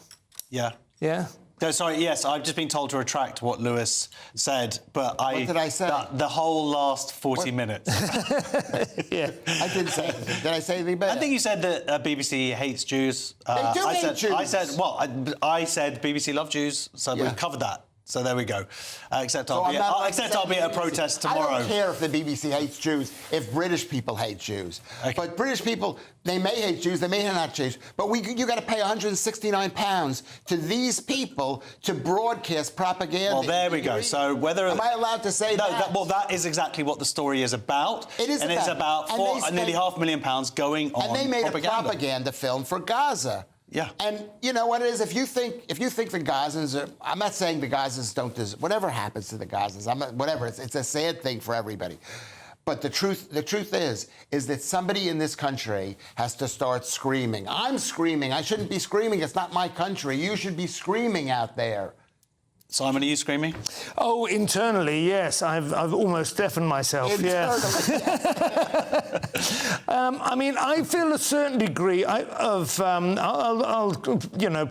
Yeah. Yeah? No, sorry, yes, I've just been told to retract what Lewis said, but What did I say? The whole last 40 minutes. Yeah. I didn't say anything. Did I say anything bad? I think you said that BBC hates Jews. They do hate Jews. I said BBC love Jews, so we've covered that. So there we go. Except I'll be at a protest tomorrow. I don't care if the BBC hates Jews, if British people hate Jews. Okay. But British people, they may hate Jews, they may not Jews, but you got to pay £169 to these people to broadcast propaganda. Well, there we go. So whether... Am I allowed to say that? Well, that is exactly what the story is about. It is and it's about nearly £500,000 going on and they made propaganda. a propaganda film for Gaza. Yeah. And you know what it is? If you think the Gazans are... I'm not saying the Gazans don't deserve... Whatever happens to the Gazans, whatever. It's a sad thing for everybody. But the truth is that somebody in this country has to start screaming. I'm screaming. I shouldn't be screaming. It's not my country. You should be screaming out there. Simon, are you screaming? Oh, internally, yes. I've almost deafened myself. I mean, I feel a certain degree I'll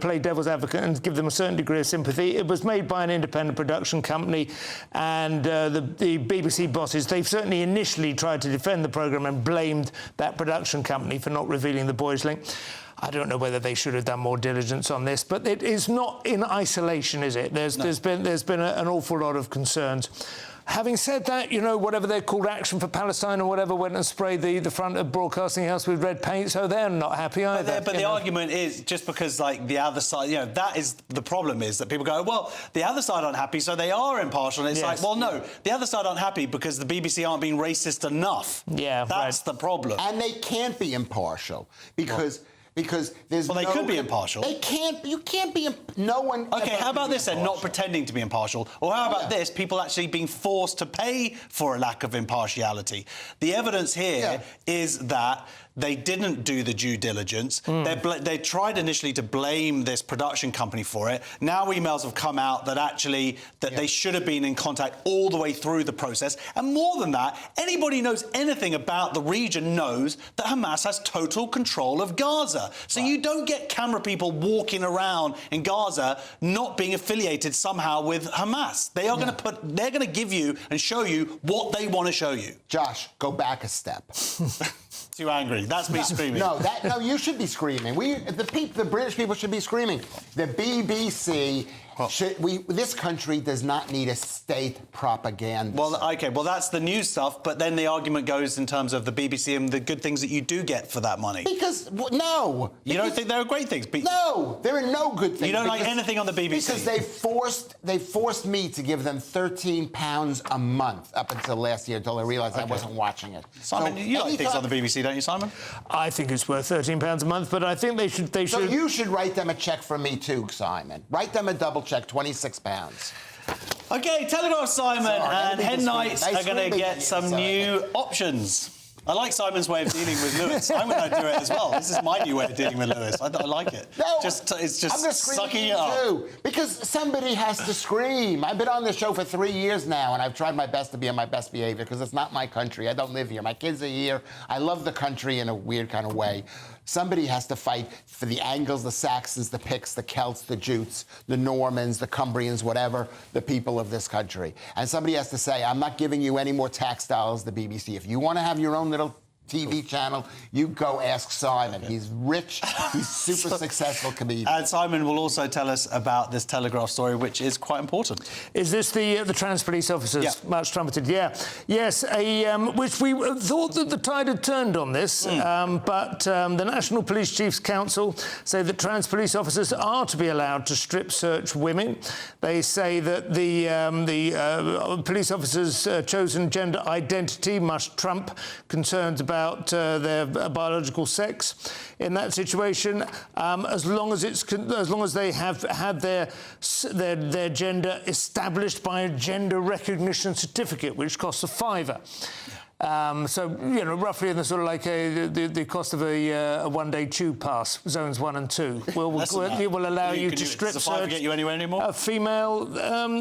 play devil's advocate and give them a certain degree of sympathy. It was made by an independent production company, and the BBC bosses, they've certainly initially tried to defend the programme and blamed that production company for not revealing the boys' link. I don't know whether they should have done more diligence on this, but it is not in isolation, is it? There's been an awful lot of concerns. Having said that, you know, whatever they're called, Action for Palestine or whatever, went and sprayed the front of Broadcasting House with red paint, so they're not happy either. But the argument is just because, like, the other side, you know, that is the problem, is that people go, well, the other side aren't happy, so they are impartial. And it's like, well, no, the other side aren't happy because the BBC aren't being racist enough. Yeah, that's the problem. And they can't be impartial because there's they could be impartial. They can't. You can't be. No one. Okay, how about this then? Not pretending to be impartial, or how about this? People actually being forced to pay for a lack of impartiality. The evidence here is that they didn't do the due diligence. They tried initially to blame this production company for it. Now emails have come out that actually they should have been in contact all the way through the process. And more than that, anybody who knows anything about the region knows that Hamas has total control of Gaza. So you don't get camera people walking around in Gaza not being affiliated somehow with Hamas. They are they're going to give you and show you what they want to show you. Josh, go back a step. Too angry. That's me screaming. No, you should be screaming. The British people should be screaming. The BBC this country does not need a state propaganda. Well, okay, well, that's the news stuff, but then the argument goes in terms of the BBC and the good things that you do get for that money. Because, no. You don't think there are great things? No, there are no good things. You don't like anything on the BBC? Because they forced me to give them £13 a month up until last year, until I realised I wasn't watching it. Simon, you like things on the BBC, don't you, Simon? I think it's worth £13 a month, but I think they should... So you should write them a cheque from me too, Simon. Write them a double cheque, £26. OK, Telegraph Simon and Hen Nights are going to get some new options. I like Simon's way of dealing with Lewis. I'm going to do it as well. This is my new way of dealing with Lewis. I like it. No, it's just I'm sucking it up. Too, because somebody has to scream. I've been on the show for 3 years now, and I've tried my best to be on my best behavior because it's not my country. I don't live here. My kids are here. I love the country in a weird kind of way. Somebody has to fight for the Angles, the Saxons, the Picts, the Celts, the Jutes, the Normans, the Cumbrians, whatever, the people of this country. And somebody has to say, I'm not giving you any more tax dollars, the BBC. If you want to have your own little TV channel. You go ask Simon. He's rich. He's super successful comedian. And Simon will also tell us about this Telegraph story, which is quite important. Is this the trans police officers, much trumpeted? Yeah. Yes, which we thought that the tide had turned on this, but the National Police Chiefs Council say that trans police officers are to be allowed to strip search women. They say that the police officers' chosen gender identity must trump concerns about their biological sex in that situation, as long as they have had their gender established by a gender recognition certificate, which costs a £5. So, you know, roughly in the sort of like the cost of a one-day tube pass, zones 1 and 2, will allow you to strip search get you anywhere anymore? a female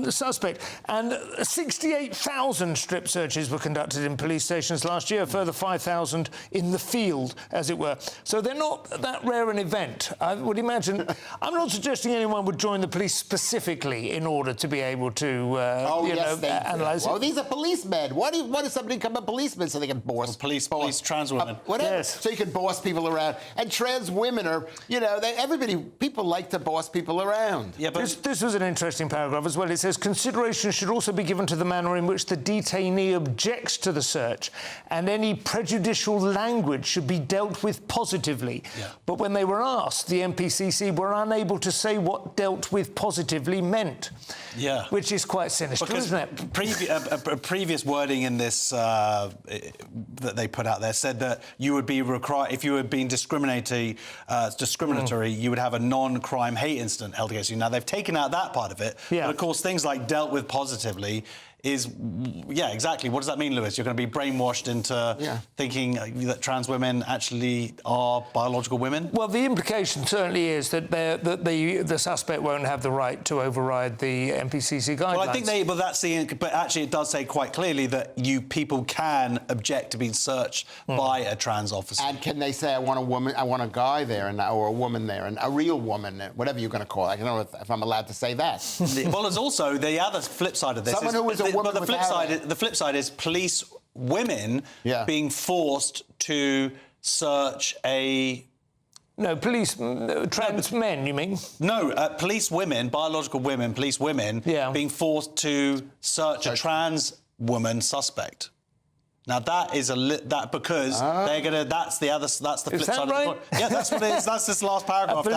suspect. And 68,000 strip searches were conducted in police stations last year, a further 5,000 in the field, as it were. So they're not that rare an event. I would imagine. I'm not suggesting anyone would join the police specifically in order to be able to, analyse it. Oh, these are policemen. Why does somebody become a policeman so they can boss? Police trans women. Whatever. Yes. So you can boss people around. And trans women are, you know, people like to boss people around. Yeah, but this was an interesting paragraph as well. It says consideration should also be given to the manner in which the detainee objects to the search, and any prejudicial language should be dealt with positively. Yeah. But when they were asked, the NPCC were unable to say what dealt with positively meant. Yeah. Which is quite sinister, because isn't it? Previous wording in this that they put out there said that you would be required, if you had been discriminatory, you would have a non-crime hate incident held against you. Now, they've taken out that part of it. Yeah. But, of course, things like dealt with positively is, yeah, exactly. What does that mean, Lewis? You're going to be brainwashed into thinking that trans women actually are biological women? Well, the implication certainly is that the suspect won't have the right to override the NPCC guidelines. Well, I think but actually it does say quite clearly that people can object to being searched by a trans officer. And can they say, I want a woman, I want a guy there, or a woman there, and a real woman, whatever you're going to call it. I don't know if I'm allowed to say that. Well, there's also the other flip side of this. Someone who is a woman but the flip side is police women being forced to search a... No, trans men, you mean? No, police women, biological women, police women being forced to search a trans woman suspect. Now that is because they're gonna. That's the flip side of the coin. Yeah, that's what it is. That's this last paragraph.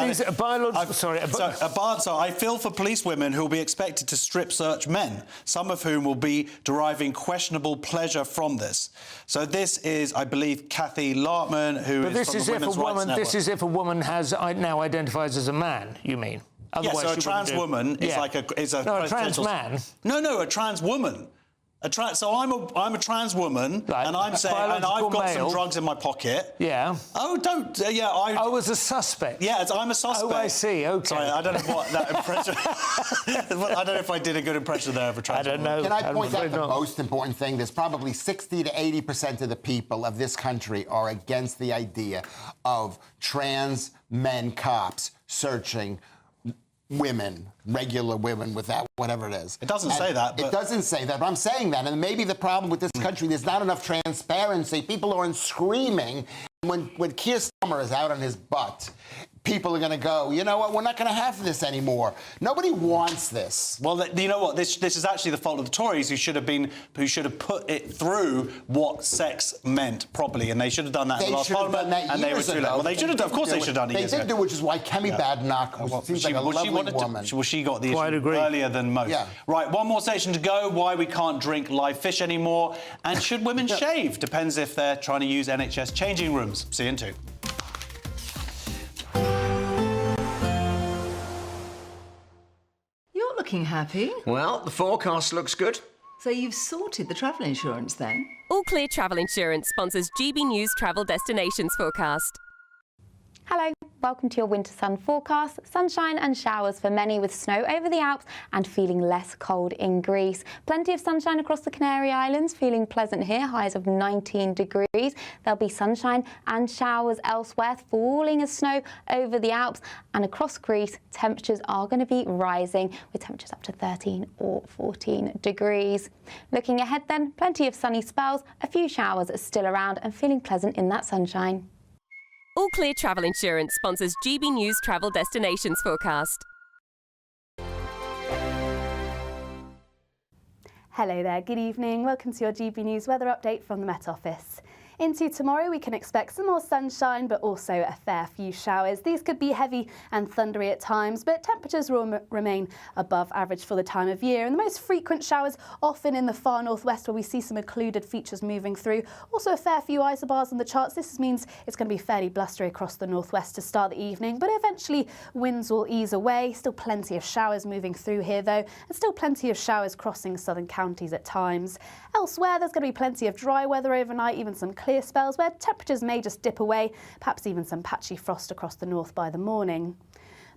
I feel for police women who will be expected to strip search men, some of whom will be deriving questionable pleasure from this. So this is, I believe, Kathy Lartman, who is from the Women's Rights Network. This is if a woman now identifies as a man. You mean? Yes, so a trans woman is like a trans man. No, a trans woman. So I'm a trans woman, and I'm saying, and I've got some drugs in my pocket. Yeah. Oh, don't. Yeah, as a suspect. Yeah, I'm a suspect. Oh, I see. Okay. Sorry, I don't know what that impression. I don't know if I did a good impression there of a trans woman. I don't know. Can I point out the most important thing? There's probably 60 to 80% of the people of this country are against the idea of trans men cops searching women, regular women, without whatever it is. It doesn't say that. It doesn't say that, but I'm saying that. And maybe the problem with this country, there's not enough transparency. People aren't screaming. When Keir Starmer is out on his butt, people are going to go, you know what, we're not going to have this anymore. Nobody wants this. Well, you know what, this is actually the fault of the Tories, who should have put it through what sex meant properly, and they should have done that in the last Parliament, and they were too late. Well, they should have done, of course they should have done it. They did do, which is why Kemi Badenoch seems like a lovely woman. She got the issue earlier than most. Yeah. Right, one more station to go. Why we can't drink live fish anymore, and should women shave? Depends if they're trying to use NHS changing rooms. See you in 2. You're looking happy. Well, the forecast looks good. So you've sorted the travel insurance then? All Clear Travel Insurance sponsors GB News Travel Destinations Forecast. Hello, Welcome to your winter sun forecast. Sunshine and showers for many with snow over the Alps and feeling less cold in Greece. Plenty of sunshine across the Canary Islands, feeling pleasant here, highs of 19 degrees. There'll be sunshine and showers elsewhere, falling as snow over the Alps and across Greece. Temperatures are going to be rising with temperatures up to 13 or 14 degrees. Looking ahead then, plenty of sunny spells, a few showers still around and feeling pleasant in that sunshine. All Clear Travel Insurance sponsors GB News Travel Destinations Forecast. Hello there, good evening. Welcome to your GB News weather update from the Met Office. Into tomorrow, we can expect some more sunshine, but also a fair few showers. These could be heavy and thundery at times, but temperatures will remain above average for the time of year. And the most frequent showers often in the far northwest, where we see some occluded features moving through. Also a fair few isobars on the charts. This means it's going to be fairly blustery across the northwest to start the evening, but eventually winds will ease away. Still plenty of showers moving through here though, and still plenty of showers crossing southern counties at times. Elsewhere, there's going to be plenty of dry weather overnight, even some clear spells where temperatures may just dip away, perhaps even some patchy frost across the north by the morning.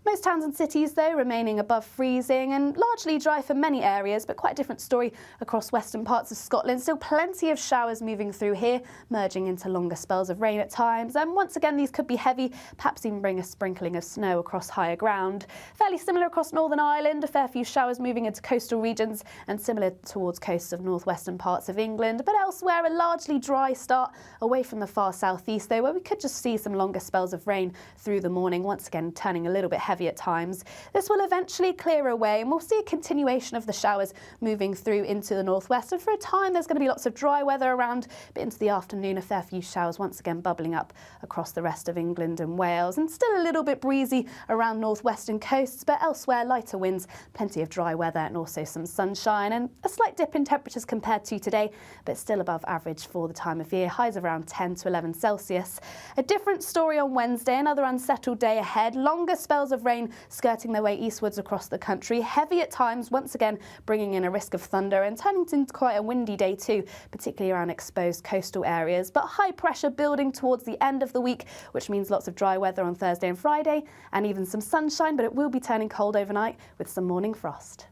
Most towns and cities, though, remaining above freezing and largely dry for many areas, but quite a different story across western parts of Scotland. Still plenty of showers moving through here, merging into longer spells of rain at times. And once again, these could be heavy, perhaps even bring a sprinkling of snow across higher ground. Fairly similar across Northern Ireland, a fair few showers moving into coastal regions and similar towards coasts of northwestern parts of England. But elsewhere, a largely dry start away from the far southeast, though, where we could just see some longer spells of rain through the morning, once again turning a little bit heavy at times. This will eventually clear away and we'll see a continuation of the showers moving through into the northwest. And for a time there's going to be lots of dry weather around, but into the afternoon a fair few showers once again bubbling up across the rest of England and Wales, and still a little bit breezy around northwestern coasts, but elsewhere lighter winds, plenty of dry weather and also some sunshine, and a slight dip in temperatures compared to today, but still above average for the time of year, highs around 10 to 11 Celsius. A different story on Wednesday, another unsettled day ahead, longer spells of rain skirting their way eastwards across the country, heavy at times, once again bringing in a risk of thunder and turning into quite a windy day too, particularly around exposed coastal areas. But high pressure building towards the end of the week, which means lots of dry weather on Thursday and Friday and even some sunshine, but it will be turning cold overnight with some morning frost.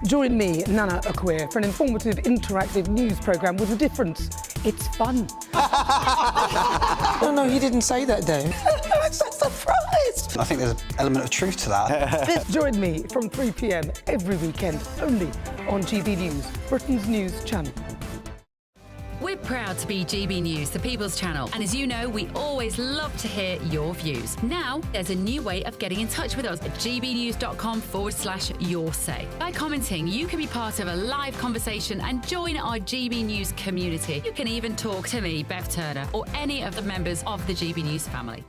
Join me, Nana Akwe, for an informative, interactive news programme with a difference. It's fun. No, he didn't say that, Dave. I'm so surprised. I think there's an element of truth to that. Join me from 3 p.m. every weekend, only on GB News, Britain's news channel. We're proud to be GB News, the People's Channel. And as you know, we always love to hear your views. Now, there's a new way of getting in touch with us at gbnews.com/yoursay. By commenting, you can be part of a live conversation and join our GB News community. You can even talk to me, Bev Turner, or any of the members of the GB News family.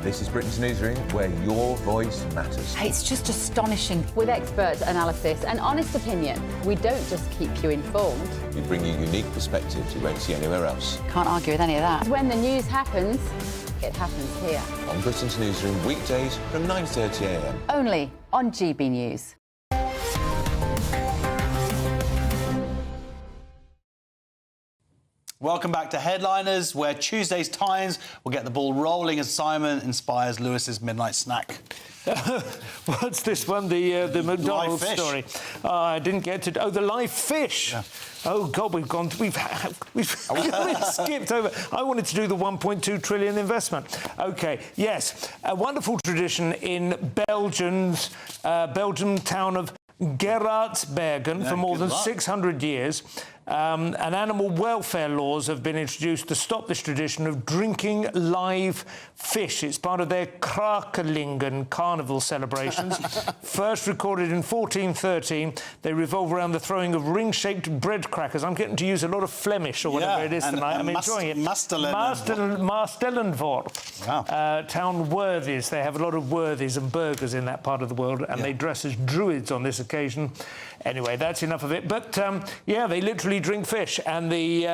This is Britain's Newsroom, where your voice matters. It's just astonishing. With expert analysis and honest opinion, we don't just keep you informed. We bring you unique perspectives you won't see anywhere else. Can't argue with any of that. When the news happens, it happens here. On Britain's Newsroom, weekdays from 9:30 a.m. Only on GB News. Welcome back to Headliners, where Tuesday's Times will get the ball rolling as Simon inspires Lewis's midnight snack. What's this one? The McDonald's story. I didn't get to. Oh, the live fish. Yeah. Oh God, we've skipped over. I wanted to do the 1.2 trillion investment. Okay, yes, a wonderful tradition in Belgium town of Gerardsbergen for more than 600 years. And animal welfare laws have been introduced to stop this tradition of drinking live fish. It's part of their Krakelingen carnival celebrations. First recorded in 1413, they revolve around the throwing of ring-shaped bread crackers. I'm getting to use a lot of Flemish or whatever it is tonight. I'm enjoying it. Mastelenvorp. Wow. Town worthies. They have a lot of worthies and burgers in that part of the world, and they dress as druids on this occasion. Anyway, that's enough of it. But, yeah, they literally drink fish, and the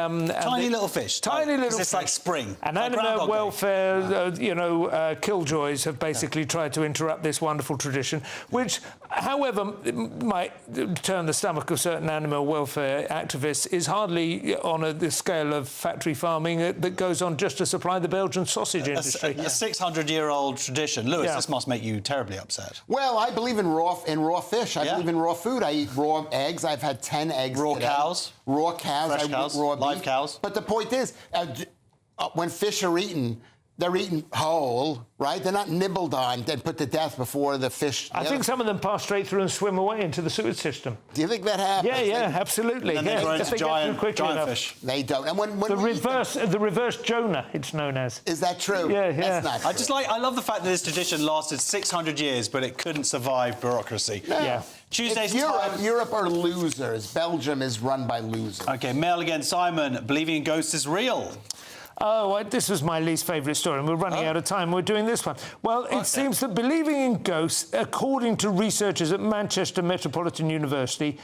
tiny little fish. Tiny little fish. It's like spring. And animal welfare, killjoys have basically tried to interrupt this wonderful tradition, which, however, might turn the stomach of certain animal welfare activists, is hardly on the scale of factory farming that goes on just to supply the Belgian sausage industry. A 600-year-old tradition. Lewis, this must make you terribly upset. Well, I believe in raw fish. I believe in raw food. I eat raw eggs. I've had 10 eggs Raw today. cows? Raw cows. Fresh I eat cows? raw Live beef. cows? But the point is, when fish are eaten, they're eaten whole, right? They're not nibbled on and put to death before the fish... I think some of them pass straight through and swim away into the sewage system. Do you think that happens? Yeah, absolutely. And then they grow into giant fish. They don't. And when the reverse Jonah, it's known as. Is that true? Yeah. That's not true. I love the fact that this tradition lasted 600 years, but it couldn't survive bureaucracy. Yeah. Tuesday's Europe are losers. Belgium is run by losers. OK, mail again. Simon, believing in ghosts is real. Oh, this was my least favourite story, and we're running out of time. We're doing this one. Well, it seems that believing in ghosts, according to researchers at Manchester Metropolitan University,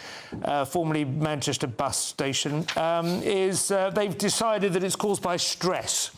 formerly Manchester Bus Station, they've decided that it's caused by stress.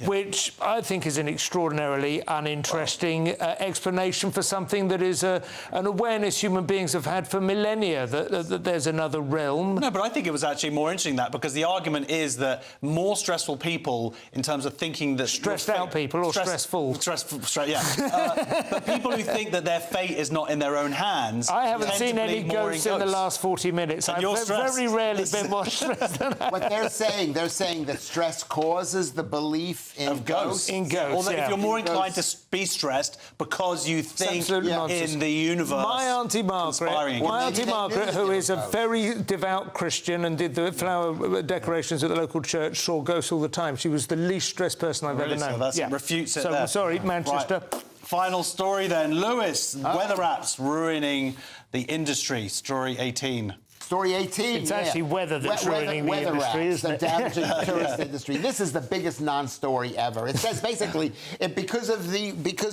Which I think is an extraordinarily uninteresting explanation for something that is an awareness human beings have had for millennia, that there's another realm. No, but I think it was actually more interesting because the argument is that more stressful people, in terms of thinking that... Stressed out people or stressful? But people who think that their fate is not in their own hands... I haven't seen any ghosts in the last 40 minutes. And I've very rarely been more stressed than I What they're saying that stress causes the belief in ghosts. In ghosts, Or that if you're more inclined to be stressed because you think in the universe. My Auntie Margaret, who is a very devout Christian and did the flower decorations at the local church, saw ghosts all the time. She was the least stressed person I've ever known. So that refutes it there. there. Sorry, Manchester. Right. Final story then. Lewis, weather apps ruining the industry. Story 18. Story 18. It's actually weather that's ruining the industry, isn't it? Damaging the tourist industry. This is the biggest non-story ever. It says basically because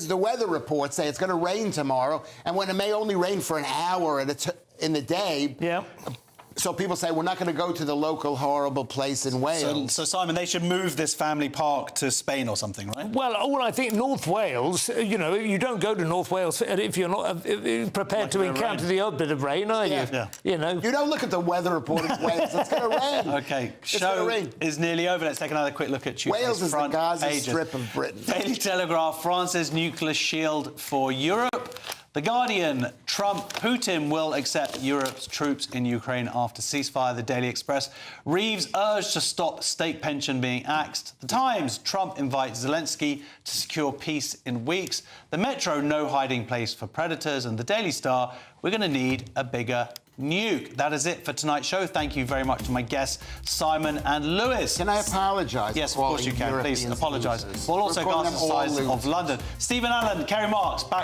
the weather reports say it's going to rain tomorrow, and when it may only rain for an hour in the day. Yeah. So people say, we're not going to go to the local horrible place in Wales. So, Simon, they should move this family park to Spain or something, right? Well, I think North Wales, you don't go to North Wales if you're not prepared to encounter the odd bit of rain, are you? Yeah. You don't look at the weather report in Wales. It's going to rain. OK, show is nearly over. Let's take another quick look at Tuesday's Wales is the Gaza pages. Strip of Britain. Daily Telegraph, France's nuclear shield for Europe. The Guardian, Putin will accept Europe's troops in Ukraine after ceasefire. The Daily Express, Reeves urged to stop state pension being axed. The Times, Trump invites Zelensky to secure peace in weeks. The Metro, no hiding place for predators. And the Daily Star, we're going to need a bigger nuke. That is it for tonight's show. Thank you very much to my guests, Simon and Lewis. Can I apologise? Yes, of course you can. Please apologise. We'll also cast the size of London. Stephen Allen, Kerry Marks, back